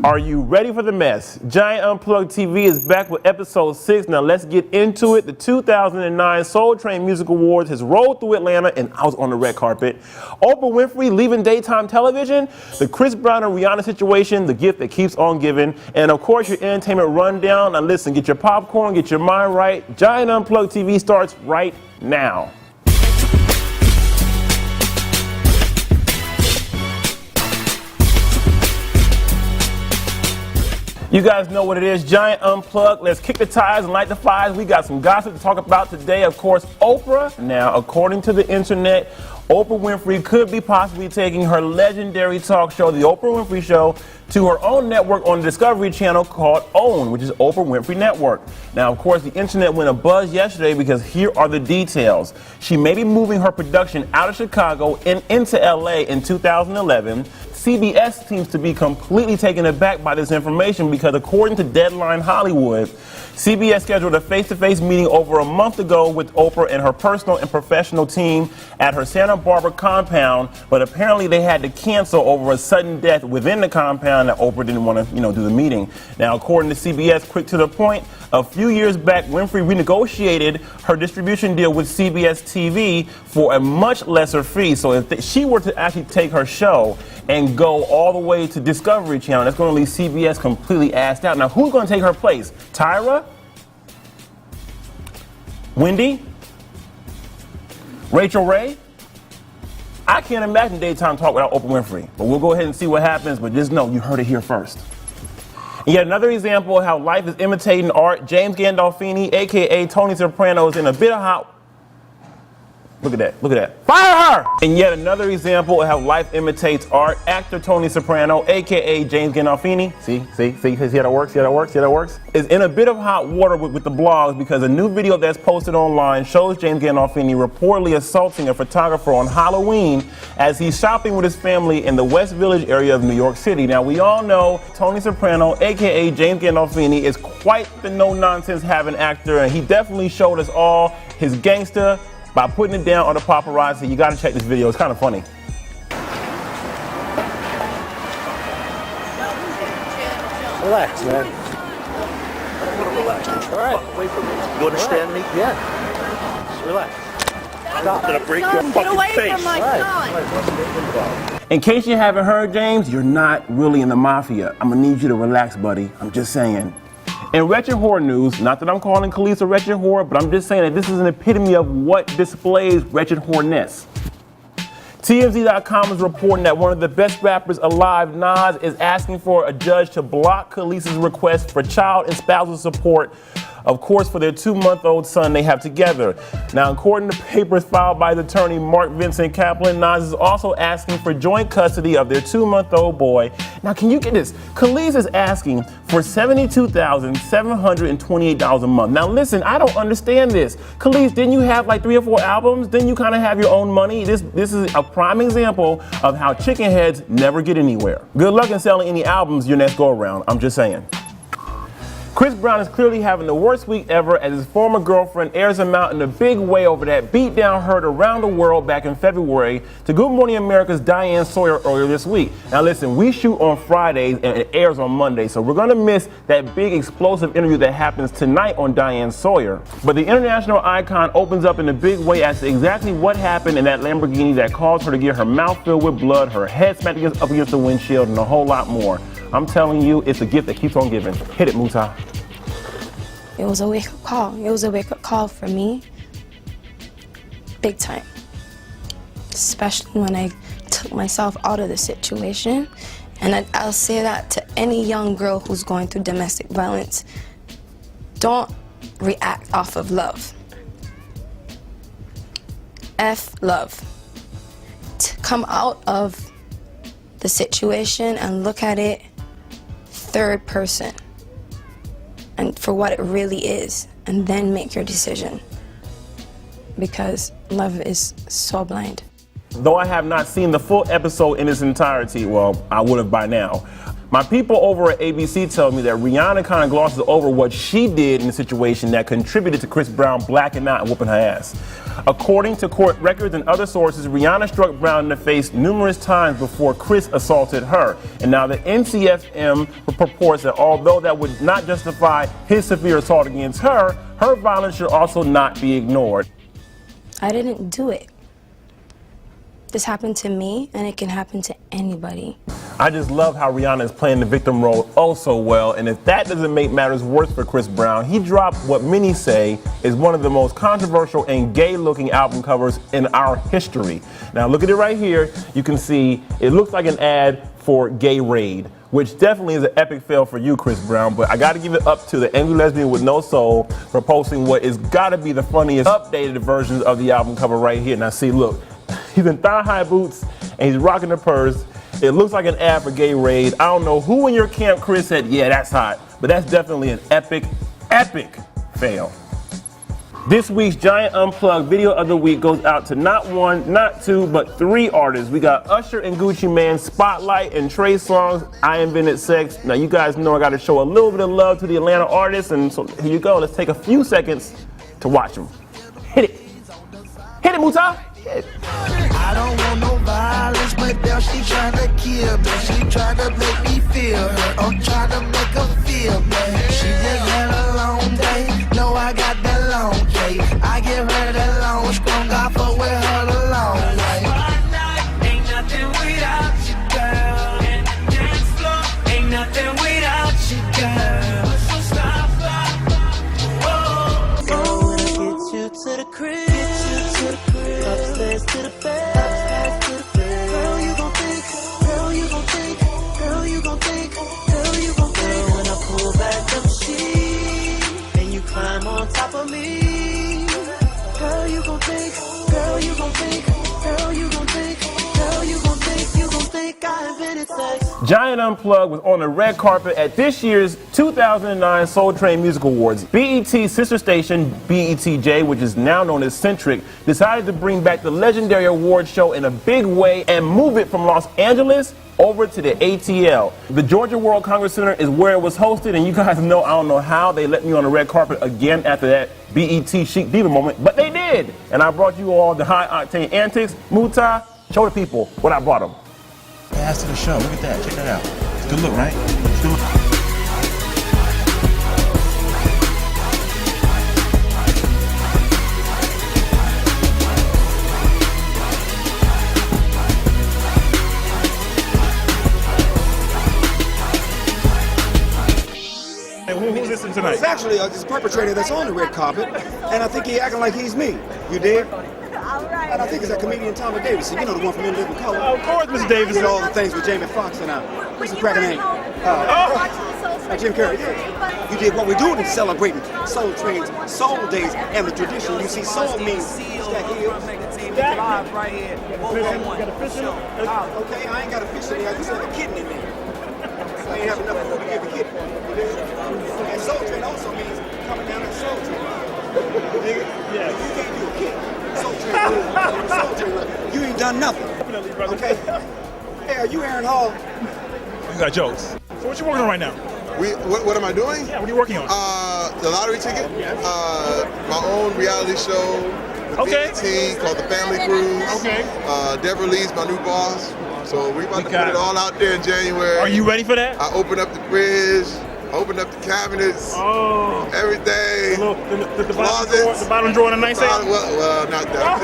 Are you ready for the mess? Gyant Unplugged TV is back with episode 6. Now let's get into it. The 2009 Soul Train Music Awards has rolled through Atlanta and I was on the red carpet. Oprah Winfrey leaving daytime television, the Chris Brown and Rihanna situation, the gift that keeps on giving, and of course your entertainment rundown. Now listen, get your popcorn, get your mind right. Gyant Unplugged TV starts right now. You guys know what it is, Gyant Unplugged. Let's kick the tires and light the fires. We got some gossip to talk about today. Of course, Oprah. Now, according to the internet, Oprah Winfrey could be possibly taking her legendary talk show, The Oprah Winfrey Show, to her own network on the Discovery Channel called OWN, which is Oprah Winfrey Network. Now, of course, the internet went abuzz yesterday because here are the details. She may be moving her production out of Chicago and into LA in 2011. CBS seems to be completely taken aback by this information because according to Deadline Hollywood, CBS scheduled a face-to-face meeting over a month ago with Oprah and her personal and professional team at her Santa Barbara compound, but apparently they had to cancel over a sudden death within the compound that Oprah didn't want to, do the meeting. Now, according to CBS, quick to the point, a few years back, Winfrey renegotiated her distribution deal with CBS TV for a much lesser fee. So if she were to actually take her show and go all the way to Discovery Channel, that's going to leave CBS completely assed out. Now, who's going to take her place? Tyra? Wendy? Rachel Ray? I can't imagine daytime talk without Oprah Winfrey. But we'll go ahead and see what happens. But just know you heard it here first. And yet another example of how life is imitating art. James Gandolfini, a.k.a. Tony Soprano, is in a bit of hot... Look at that. Look at that. Fire her! And yet another example of how life imitates art. Actor Tony Soprano, a.k.a. James Gandolfini, see how that works? Is in a bit of hot water with the blogs because a new video that's posted online shows James Gandolfini reportedly assaulting a photographer on Halloween as he's shopping with his family in the West Village area of New York City. Now, we all know Tony Soprano, a.k.a. James Gandolfini, is quite the no-nonsense having actor, and he definitely showed us all his gangster by putting it down on the paparazzi. You gotta check this video, it's kind of funny. Relax, man. Relax. All right. You understand me? Yeah. Just relax. I'm gonna break your fucking face. From my son. In case you haven't heard, James, you're not really in the mafia. I'm gonna need you to relax, buddy. I'm just saying. In wretched whore news, not that I'm calling Kelis a wretched whore, but I'm just saying that this is an epitome of what displays wretched whoreness. TMZ.com is reporting that one of the best rappers alive, Nas, is asking for a judge to block Kelis's request for child and spousal support, of course, for their 2-month-old son they have together. Now, according to papers filed by his attorney Mark Vincent Kaplan, Nas is also asking for joint custody of their 2-month-old boy. Now, can you get this? Kelis is asking for $72,728 a month. Now, listen, I don't understand this. Kelis, didn't you have like 3 or 4 albums? Didn't you kind of have your own money? This is a prime example of how chicken heads never get anywhere. Good luck in selling any albums your next go around. I'm just saying. Chris Brown is clearly having the worst week ever as his former girlfriend airs him out in a big way over that beatdown heard around the world back in February to Good Morning America's Diane Sawyer earlier this week. Now listen, we shoot on Fridays and it airs on Monday, so we're gonna miss that big explosive interview that happens tonight on Diane Sawyer. But the international icon opens up in a big way as to exactly what happened in that Lamborghini that caused her to get her mouth filled with blood, her head smacked up against the windshield, and a whole lot more. I'm telling you, it's a gift that keeps on giving. Hit it, Muta. It was a wake-up call. It was a wake-up call for me, big time. Especially when I took myself out of the situation. And I'll say that to any young girl who's going through domestic violence. Don't react off of love. F love. To come out of the situation and look at it third person and for what it really is, and then make your decision, because love is so blind. Though I have not seen the full episode in its entirety, well, I would have by now, My people over at ABC tell me that Rihanna kind of glosses over what she did in the situation that contributed to Chris Brown blacking out and whooping her ass. According to court records and other sources, Rihanna struck Brown in the face numerous times before Chris assaulted her. And now the NCFM purports that although that would not justify his severe assault against her, her violence should also not be ignored. I didn't do it. This happened to me, and it can happen to anybody. I just love how Rihanna is playing the victim role oh so well, and if that doesn't make matters worse for Chris Brown, he dropped what many say is one of the most controversial and gay-looking album covers in our history. Now look at it right here. You can see it looks like an ad for Gay Raid, which definitely is an epic fail for you, Chris Brown, but I gotta give it up to the angry lesbian with no soul for posting what is gotta be the funniest updated versions of the album cover right here. Now see, look, he's in thigh-high boots and he's rocking the purse. It looks like an ad for Gay Raid. I don't know who in your camp, Chris, said, yeah, that's hot, but that's definitely an epic, epic fail. This week's Gyant Unplugged video of the week goes out to not one, not two, but 3 artists. We got Usher and Gucci Mane, Spotlight, and Trey Songz, I Invented Sex. Now you guys know I gotta show a little bit of love to the Atlanta artists, and so here you go. Let's take a few seconds to watch them. Hit it. Hit it, Muta. Hit it. I don't want no violence, but now she tryna kill me. She tryna make me feel her. I'm tryna make her feel me. She just had a long day. No, I got that long day. I give her that long strong. I fuck with her the long way. Ain't nothing without you, girl. And the dance floor ain't nothing without you, girl. So stop. So when I get you to the crib, upstairs to the bed. Girl, you gon' think, girl, you gon' think, girl, you gon' think, girl, you gon' think. When I pull back the sheet and you climb on top of me, girl, you gon' think, girl, you gon' think, girl, you gon' think, girl, you gon' think, you gon' think I invented sex. Gyant Unplugged was on the red carpet at this year's 2009 Soul Train Music Awards. BET's sister station, BETJ, which is now known as Centric, decided to bring back the legendary award show in a big way and move it from Los Angeles over to the ATL. The Georgia World Congress Center is where it was hosted, and you guys know I don't know how they let me on the red carpet again after that BET Chic Diva moment, but they did. And I brought you all the high-octane antics. Muta, show the people what I brought them. Pass to the show. Look at that. Check that out. It's a good look, right? It's a good look. Who's this tonight? It's actually this perpetrator that's on the red carpet, and I think he acting like he's me. You dig? And I think it's that comedian Tommy Davidson. You know, the one from In Living Color. Of course, Mr. Davis. Did all the things with Jamie Foxx and what's the cracking name? Jim Carrey. Yeah. You did what we're doing is celebrating Soul Train's Soul Days and the tradition. You see, soul means stack heels. Live right here. Okay, I ain't got a fish in there. I just have a kitten in there. I ain't have enough food to give a kitten. And Soul Train also means coming down at Soul Train. Yeah. You can't do a kitten. Soul Train. You ain't done nothing. Okay? Hey, are you Aaron Hall? You got jokes. So what you working on right now? What am I doing? Yeah, what are you working on? The lottery ticket. My own reality show with BET called The Family Cruise. Okay. Deborah Lee's my new boss. So we're about to put it all out there in January. Are you ready for that? I opened up the fridge, opened up the cabinets, everything. The bottom drawer in the nightstand? Well, not that.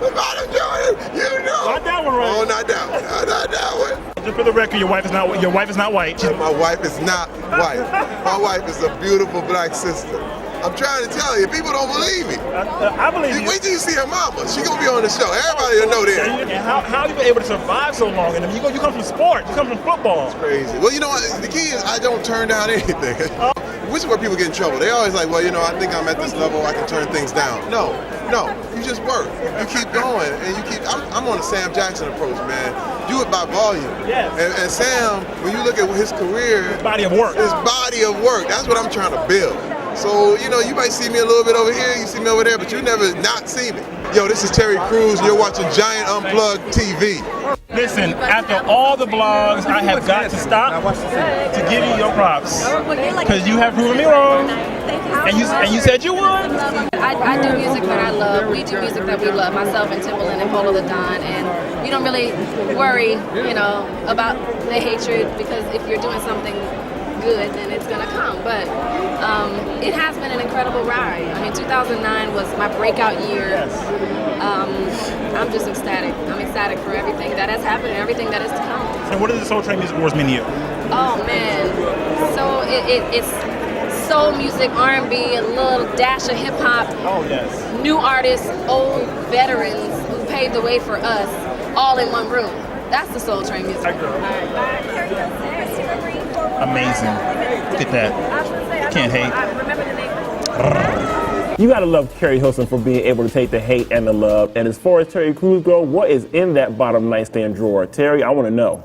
The bottom drawer, you know. Not that one, right? Oh, not that one. Not that one. Just for the record, your wife is not white. My wife is not white. My wife is a beautiful black sister. I'm trying to tell you, people don't believe me. I believe you. Wait till you see her mama. She gonna be on the show. Everybody will know that. And how you been able to survive so long? And you come from sports. You come from football. It's crazy. Well, you know what? The key is I don't turn down anything. Which is where people get in trouble. They always like, well, you know, I think I'm at this level. I can turn things down. No. You just work. You keep going, and you keep. I'm on the Sam Jackson approach, man. Do it by volume. Yes. And Sam, when you look at his career, His body of work. That's what I'm trying to build. So, you know, you might see me a little bit over here, you see me over there, but you never not see me. Yo, this is Terry Crews, you're watching Gyant Unplugged TV. Listen, after all the blogs, I have got to stop to give you your props. Because you have proven me wrong. And you said you would. I do music that I love. We do music that we love, myself and Timbaland and Polo the Don, and we don't really worry, about the hatred, because if you're doing something good, then it's gonna come. But it has been an incredible ride. I mean, 2009 was my breakout year. I'm just ecstatic. I'm ecstatic for everything that has happened and everything that is to come. And what does the Soul Train Music Awards mean to you? Oh man, so it's soul music, R&B, a little dash of hip hop. Oh yes. New artists, old veterans who paved the way for us, all in one room. That's the Soul Train Music. Amazing. Look at that. Can't hate. You gotta love Carrie Hilson for being able to take the hate and the love. And as far as Terry Crews go, what is in that bottom nightstand drawer? Terry, I want to know.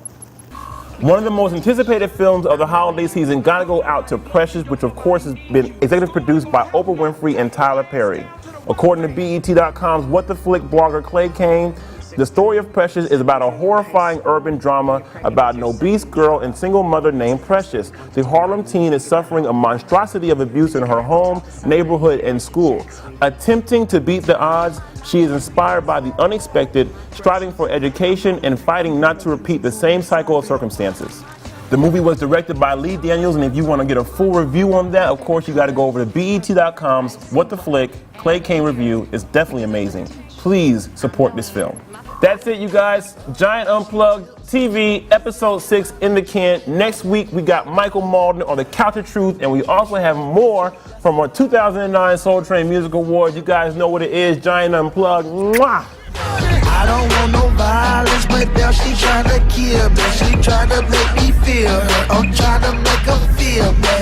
One of the most anticipated films of the holiday season gotta go out to Precious, which of course has been executive produced by Oprah Winfrey and Tyler Perry. According to BET.com's What the Flick blogger Clay Kane, the story of Precious is about a horrifying urban drama about an obese girl and single mother named Precious. The Harlem teen is suffering a monstrosity of abuse in her home, neighborhood, and school. Attempting to beat the odds, she is inspired by the unexpected, striving for education, and fighting not to repeat the same cycle of circumstances. The movie was directed by Lee Daniels, and if you want to get a full review on that, of course, you got to go over to BET.com's What the Flick Clay Kane review. It's definitely amazing. Please support this film. That's it, you guys. Gyant Unplugged TV, episode 6 in the can. Next week, we got Michael Malden on the Couch of Truth, and we also have more from our 2009 Soul Train Music Awards. You guys know what it is, Gyant Unplugged. Mwah! I don't want no violence, but now she tryna kill me. She tryna make me feel her. I'm tryna make her feel me.